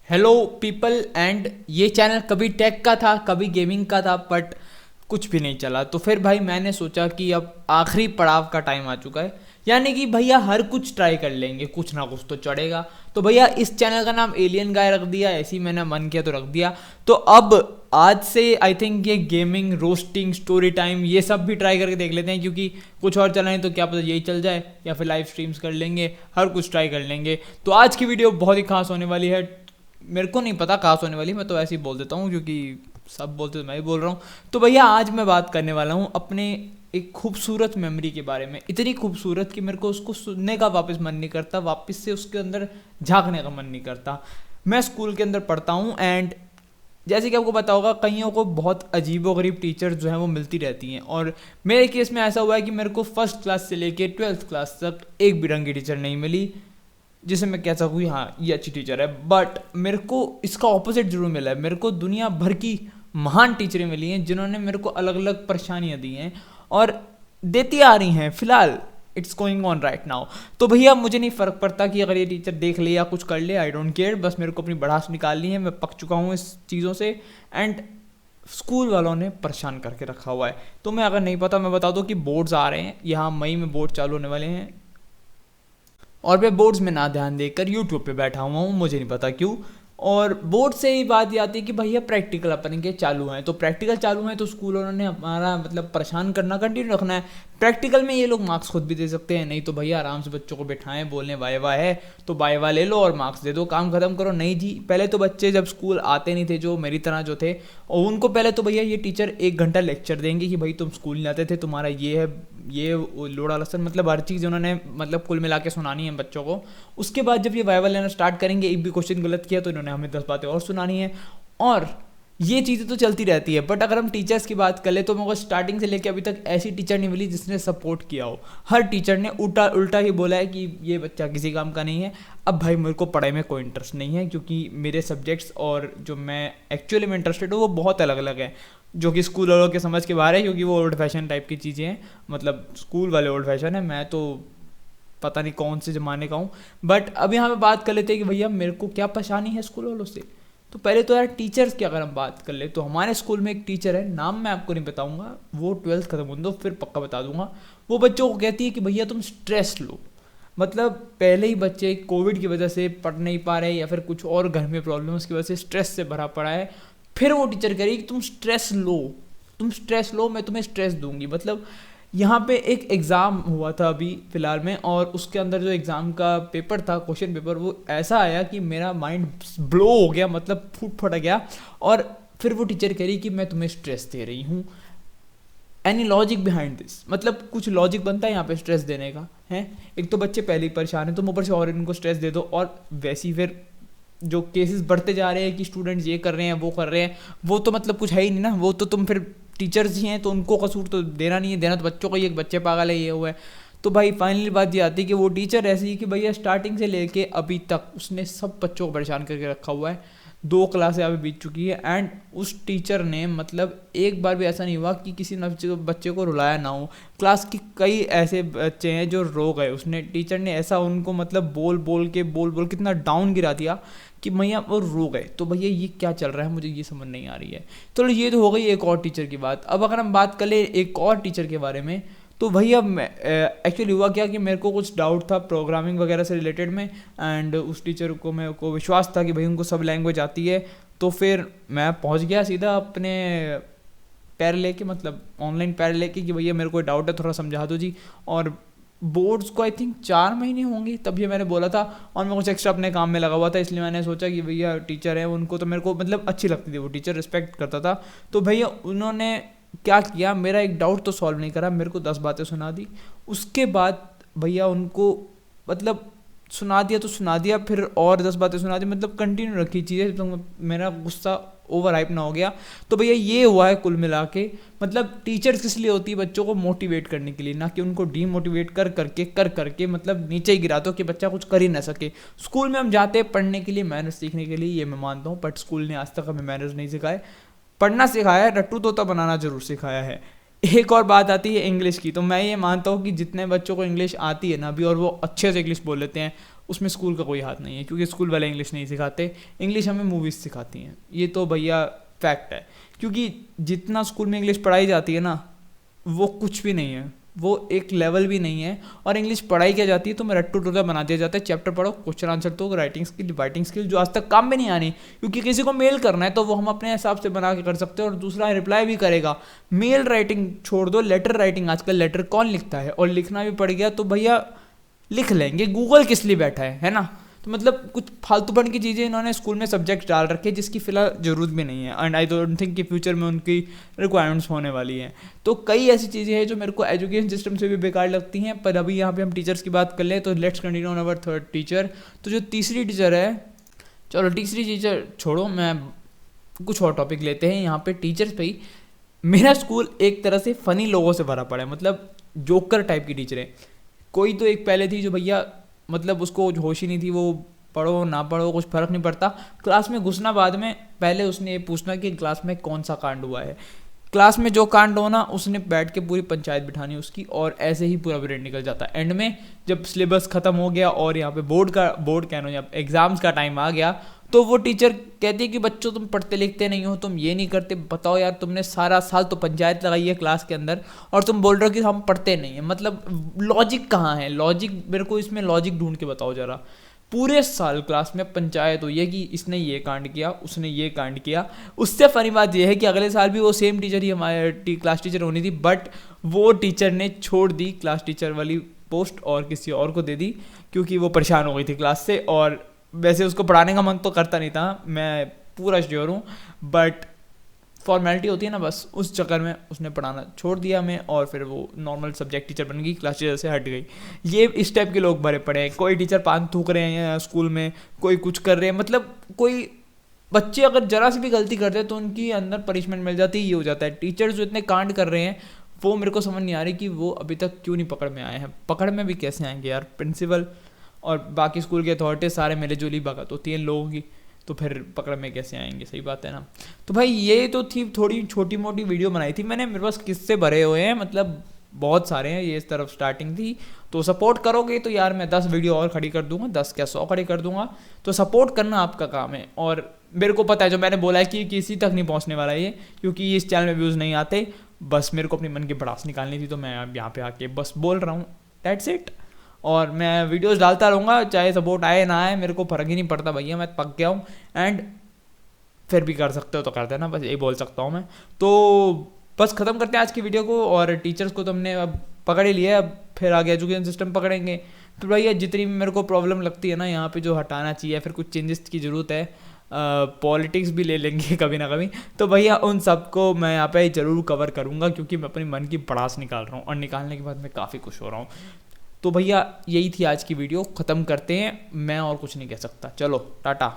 Hello people and ये channel कभी take का था कभी गेमिंग का था बट कुछ भी नहीं चला। तो फिर भाई मैंने सोचा कि अब आखिरी पड़ाव का टाइम आ चुका है, यानी कि भैया हर कुछ ट्राई कर लेंगे, कुछ ना कुछ तो चढ़ेगा। तो भैया इस चैनल का नाम एलियन गाय रख दिया, ऐसे ही मैंने मन किया तो रख दिया। तो अब आज से आई थिंक ये गेमिंग, रोस्टिंग, स्टोरी टाइम ये सब भी ट्राई करके देख लेते हैं, क्योंकि कुछ और चलाएं तो क्या पता यही चल जाए, या फिर लाइव स्ट्रीम्स कर लेंगे, हर कुछ ट्राई कर लेंगे। तो आज की वीडियो बहुत ही खास होने वाली है। मेरे को नहीं पता खास होने वाली, मैं तो ऐसे ही बोल देता हूँ क्योंकि सब बोलते तो मैं भी बोल रहा हूँ। तो भैया आज मैं बात करने वाला हूँ अपने एक खूबसूरत मेमोरी के बारे में, इतनी खूबसूरत कि मेरे को उसको सुनने का वापस मन नहीं करता, वापस से उसके अंदर झांकने का मन नहीं करता। मैं स्कूल के अंदर पढ़ता हूँ एंड जैसे कि आपको पता होगा कईयों को बहुत अजीबोगरीब टीचर्स जो हैं वो मिलती रहती हैं, और मेरे केस में ऐसा हुआ है कि मेरे को फर्स्ट क्लास से लेके 12th क्लास तक एक भी ढंग की टीचर नहीं मिली जिसे मैं कह सकूँ हाँ ये अच्छी टीचर है। बट मेरे को इसका ऑपोजिट जरूर मिला है। मेरे को दुनिया भर की महान टीचरें मिली हैं जिन्होंने मेरे को अलग अलग परेशानियाँ दी हैं और देती आ रही हैं फिलहाल। It's going on right now. तो भैया मुझे नहीं फ़र्क पड़ता कि अगर ये टीचर देख ले या कुछ कर ले, आई डोंट केयर। बस मेरे को अपनी भड़ास निकालनी है, मैं पक चुका हूँ इस चीज़ों से। एंड स्कूल वालों ने परेशान करके रखा हुआ है। तो मैं अगर नहीं पता मैं बता दूँ कि बोर्ड्स आ रहे हैं, यहाँ मई में बोर्ड चालू होने वाले हैं और मैं बोर्ड्स में ना ध्यान देकर यूट्यूब पे बैठा हुआ हूँ, मुझे नहीं पता क्यों। और बोर्ड से ही बात ये आती है कि भैया प्रैक्टिकल अपन के चालू हैं, तो प्रैक्टिकल चालू हैं तो स्कूल उन्होंने हमारा मतलब परेशान करना कंटिन्यू रखना है। प्रैक्टिकल में ये लोग मार्क्स खुद भी दे सकते हैं, नहीं तो भैया आराम से बच्चों को बैठाएं, बोलने वाई वाह है तो वाई वाह ले लो और मार्क्स दे दो, काम खत्म करो। नहीं जी, पहले तो बच्चे जब स्कूल आते नहीं थे जो मेरी तरह जो थे, और उनको पहले तो भैया ये टीचर 1 घंटा लेक्चर देंगे कि भाई तुम स्कूल नहीं आते थे, तुम्हारा ये है ये लोड़ा लसन, मतलब हर चीज़ उन्होंने मतलब कुल मिला के सुनानी है बच्चों को। उसके बाद जब ये वाइवा लेना स्टार्ट करेंगे, एक भी क्वेश्चन गलत किया तो इन्होंने हमें 10 बातें और सुनानी है। और ये चीज़ें तो चलती रहती है। बट अगर हम टीचर्स की बात करें तो मेरे को स्टार्टिंग से लेकर अभी तक ऐसी टीचर नहीं मिली जिसने सपोर्ट किया हो। हर टीचर ने उल्टा उल्टा ही बोला है कि ये बच्चा किसी काम का नहीं है। अब भाई मेरे को पढ़ाई में कोई इंटरेस्ट नहीं है, क्योंकि मेरे सब्जेक्ट्स और जो मैं एक्चुअली में इंटरेस्टेड हूँ वो बहुत अलग अलग है, जो कि स्कूल वालों के समझ के बाहर है, क्योंकि वो ओल्ड फैशन टाइप की चीज़ें हैं। मतलब स्कूल वाले ओल्ड फैशन है, मैं तो पता नहीं कौन से ज़माने का हूँ। बट अब यहाँ पे बात कर लेते हैं कि भैया मेरे को क्या परेशानी है स्कूल वालों से। तो पहले तो यार टीचर्स की अगर हम बात कर ले तो हमारे स्कूल में एक टीचर है, नाम मैं आपको नहीं बताऊंगा, वो 12th खत्म हो दो फिर पक्का बता दूंगा। वो बच्चों को कहती है कि भैया तुम स्ट्रेस लो। मतलब पहले ही बच्चे कोविड की वजह से पढ़ नहीं पा रहे या फिर कुछ और घर में प्रॉब्लम्स की वजह से स्ट्रेस से भरा पड़ा है, फिर वो टीचर कह रही कि तुम स्ट्रेस लो, तुम स्ट्रेस लो, मैं तुम्हें स्ट्रेस दूंगी। मतलब यहाँ पे एक एग्ज़ाम हुआ था अभी फ़िलहाल में, और उसके अंदर जो एग्ज़ाम का पेपर था, क्वेश्चन पेपर, वो ऐसा आया कि मेरा माइंड ब्लो हो गया, मतलब फूट फट गया। और फिर वो टीचर कह रही कि मैं तुम्हें स्ट्रेस दे रही हूँ, एनी लॉजिक बिहाइंड दिस, मतलब कुछ लॉजिक बनता है यहाँ पे स्ट्रेस देने का है? एक तो बच्चे पहले ही परेशान हैं, तुम ऊपर से और इनको स्ट्रेस दे दो। और वैसे ही फिर जो केसेस बढ़ते जा रहे हैं कि स्टूडेंट्स ये कर रहे हैं वो कर रहे हैं, वो तो मतलब कुछ है ही नहीं ना, वो तो तुम फिर टीचर्स ही हैं तो उनको कसूर तो देना नहीं है, देना तो बच्चों को ही, एक बच्चे पागल है ये हुआ है। तो भाई फाइनली बात ये आती है कि वो टीचर ऐसी है कि भैया स्टार्टिंग से लेके अभी तक उसने सब बच्चों को परेशान करके रखा हुआ है। 2 क्लासें अभी बीत चुकी है एंड उस टीचर ने मतलब एक बार भी ऐसा नहीं हुआ कि किसी ने बच्चे को रुलाया ना हो। क्लास की कई ऐसे बच्चे हैं जो रो गए, उसने टीचर ने ऐसा उनको मतलब बोल बोल कितना डाउन गिरा दिया कि भैया वो रो गए। तो भैया ये क्या चल रहा है, मुझे ये समझ नहीं आ रही है। चलो ये तो हो गई एक और टीचर की बात। अब अगर हम बात कर ले एक और टीचर के बारे में, तो भैया एक्चुअली हुआ क्या कि मेरे को कुछ डाउट था प्रोग्रामिंग वगैरह से रिलेटेड में, एंड उस टीचर को मेरे को विश्वास था कि भाई उनको सब लैंग्वेज आती है। तो फिर मैं पहुंच गया सीधा अपने पैर लेके, मतलब ऑनलाइन पैर लेके कि भैया मेरे को डाउट है, थोड़ा समझा दो जी। और बोर्ड्स को आई थिंक 4 महीने होंगे तब ये मैंने बोला था, और मैं कुछ एक्स्ट्रा अपने काम में लगा हुआ था, इसलिए मैंने सोचा कि भैया टीचर है उनको तो मेरे को मतलब अच्छी लगती थी, वो टीचर रिस्पेक्ट करता था। तो भैया उन्होंने क्या किया, मेरा एक डाउट तो सॉल्व नहीं करा, मेरे को 10 बातें सुना दी। उसके बाद भैया उनको मतलब सुना दिया तो सुना दिया, फिर और 10 बातें सुना दी, मतलब कंटिन्यू रखी चीज़ें, तो मेरा गुस्सा ओवर हाइप ना हो गया। तो भैया ये हुआ है कुल मिला के। मतलब टीचर्स किस लिए होती है, बच्चों को मोटिवेट करने के लिए, ना कि उनको डीमोटिवेट कर करके मतलब नीचे ही गिरा दो कि बच्चा कुछ कर ही ना सके। स्कूल में हम जाते हैं पढ़ने के लिए, मैनर्स सीखने के लिए, ये मैं मानता हूँ, बट स्कूल ने आज तक हमें मैनर्स नहीं सिखाए। पढ़ना सिखाया है, रट्टू तोता बनाना जरूर सिखाया है। एक और बात आती है इंग्लिश की, तो मैं ये मानता हूँ कि जितने बच्चों को इंग्लिश आती है ना अभी और वो अच्छे से इंग्लिश बोल लेते हैं, उसमें स्कूल का कोई हाथ नहीं है, क्योंकि स्कूल वाले इंग्लिश नहीं सिखाते, इंग्लिश हमें मूवीज़ सिखाती हैं, ये तो भैया फैक्ट है। क्योंकि जितना स्कूल में इंग्लिश पढ़ाई जाती है ना, वो कुछ भी नहीं है, वो एक लेवल भी नहीं है। और इंग्लिश पढ़ाई क्या जाती है तो मैं रट्टू टूटा बना दिया जाता है, चैप्टर पढ़ो, क्वेश्चन आंसर तो, राइटिंग स्किल जो आज तक काम में नहीं आनी, क्योंकि किसी को मेल करना है तो वो हम अपने हिसाब से बना के कर सकते हैं और दूसरा रिप्लाई भी करेगा। मेल राइटिंग छोड़ दो, लेटर राइटिंग, आजकल लेटर कौन लिखता है, और लिखना भी पड़ गया तो भैया लिख लेंगे, गूगल किस लिए बैठा है ना। तो मतलब कुछ फालतूपन की चीज़ें इन्होंने स्कूल में सब्जेक्ट डाल रखे हैं जिसकी फिलहाल ज़रूरत भी नहीं है, एंड आई डोंट थिंक कि फ्यूचर में उनकी रिक्वायरमेंट्स होने वाली हैं। तो कई ऐसी चीज़ें हैं जो मेरे को एजुकेशन सिस्टम से भी बेकार लगती हैं। पर अभी यहाँ पे हम टीचर्स की बात कर लें तो let's continue on our third teacher. तो जो तीसरी टीचर है, चलो तीसरी टीचर छोड़ो, मैं कुछ और टॉपिक लेते हैं यहाँ पे टीचर्स पे ही। मेरा स्कूल एक तरह से फ़नी लोगों से भरा पड़ा है, मतलब जोकर टाइप की टीचरें। कोई तो एक पहले थी जो भैया मतलब उसको होश ही नहीं थी, वो पढ़ो ना पढ़ो कुछ फ़र्क नहीं पड़ता, क्लास में घुसना बाद में, पहले उसने ये पूछना कि क्लास में कौन सा कांड हुआ है, क्लास में जो कांड हो ना उसने बैठ के पूरी पंचायत बिठानी उसकी, और ऐसे ही पूरा पीरियड निकल जाता है। एंड में जब सिलेबस ख़त्म हो गया और यहाँ पे बोर्ड कहना जब एग्ज़ाम्स का टाइम आ गया, तो वो टीचर कहती है कि बच्चों तुम पढ़ते लिखते नहीं हो, तुम ये नहीं करते, बताओ यार तुमने सारा साल तो पंचायत लगाई है क्लास के अंदर और तुम बोल रहे हो कि हम पढ़ते नहीं हैं। मतलब लॉजिक कहाँ है, लॉजिक मेरे को इसमें लॉजिक ढूंढ के बताओ ज़रा। पूरे साल क्लास में पंचायत हुई है कि इसने ये कांड किया, उसने ये कांड किया। उससे फनी बात यह है कि अगले साल भी वो सेम टीचर ही हमारे क्लास टीचर होनी थी, बट वो टीचर ने छोड़ दी क्लास टीचर वाली पोस्ट और किसी और को दे दी, क्योंकि वो परेशान हो गई थी क्लास से। और वैसे उसको पढ़ाने का मन तो करता नहीं था, मैं पूरा श्योर हूँ, बट फॉर्मेलिटी होती है ना, बस उस चक्कर में उसने पढ़ाना छोड़ दिया हमें, और फिर वो नॉर्मल सब्जेक्ट टीचर बन गई, क्लास टीचर से हट गई। ये इस टाइप के लोग भरे पड़े हैं। कोई टीचर पान थूक रहे हैं स्कूल में, कोई कुछ कर रहे हैं, मतलब कोई बच्चे अगर जरा सी भी गलती करते हैं तो उनकी अंदर पनिशमेंट मिल जाती है, ये हो जाता है। टीचर्स जो इतने कांड कर रहे हैं वो मेरे को समझ नहीं आ रही कि वो अभी तक क्यों नहीं पकड़ में आए हैं। पकड़ में भी कैसे आएंगे यार, प्रिंसिपल और बाकी स्कूल के अथॉरिटी सारे मिले जुली भगत होती हैं लोगों की, तो फिर पकड़ में कैसे आएंगे, सही बात है ना। तो भाई ये तो थी थोड़ी छोटी मोटी वीडियो बनाई थी मैंने, मेरे पास किस्से भरे हुए हैं, मतलब बहुत सारे हैं। ये इस तरफ स्टार्टिंग थी, तो सपोर्ट करोगे तो यार मैं 10 वीडियो और खड़ी कर दूंगा, 10 क्या 100 खड़ी कर दूंगा। तो सपोर्ट करना आपका काम है। और मेरे को पता है जो मैंने बोला है कि किसी तक नहीं पहुंचने वाला ये, क्योंकि इस चैनल में व्यूज़ नहीं आते, बस मेरे को अपनी मन की भड़ास निकालनी थी, तो मैं अब यहाँ पे आके बस बोल रहा हूँ, दैट्स इट। और मैं वीडियोस डालता रहूँगा, चाहे सपोर्ट आए ना आए, मेरे को फ़र्क ही नहीं पड़ता भैया, मैं पक गया हूँ। एंड फिर भी कर सकते हो तो कर देना, बस यही बोल सकता हूँ मैं। तो बस ख़त्म करते हैं आज की वीडियो को। और टीचर्स को तो हमने अब पकड़ ही लिया, अब फिर आगे एजुकेशन सिस्टम पकड़ेंगे। फिर भैया जितनी मेरे को प्रॉब्लम लगती है ना यहाँ पे, जो हटाना चाहिए, फिर कुछ चेंजेस की ज़रूरत है, पॉलिटिक्स भी ले लेंगे कभी ना कभी, तो भैया उन सबको मैं यहाँ पे ज़रूर कवर करूँगा, क्योंकि मैं अपनी मन की भड़ास निकाल रहा हूँ और निकालने के बाद मैं काफ़ी खुश हो रहा हूँ। तो भैया यही थी आज की वीडियो, ख़त्म करते हैं, मैं और कुछ नहीं कह सकता। चलो टाटा।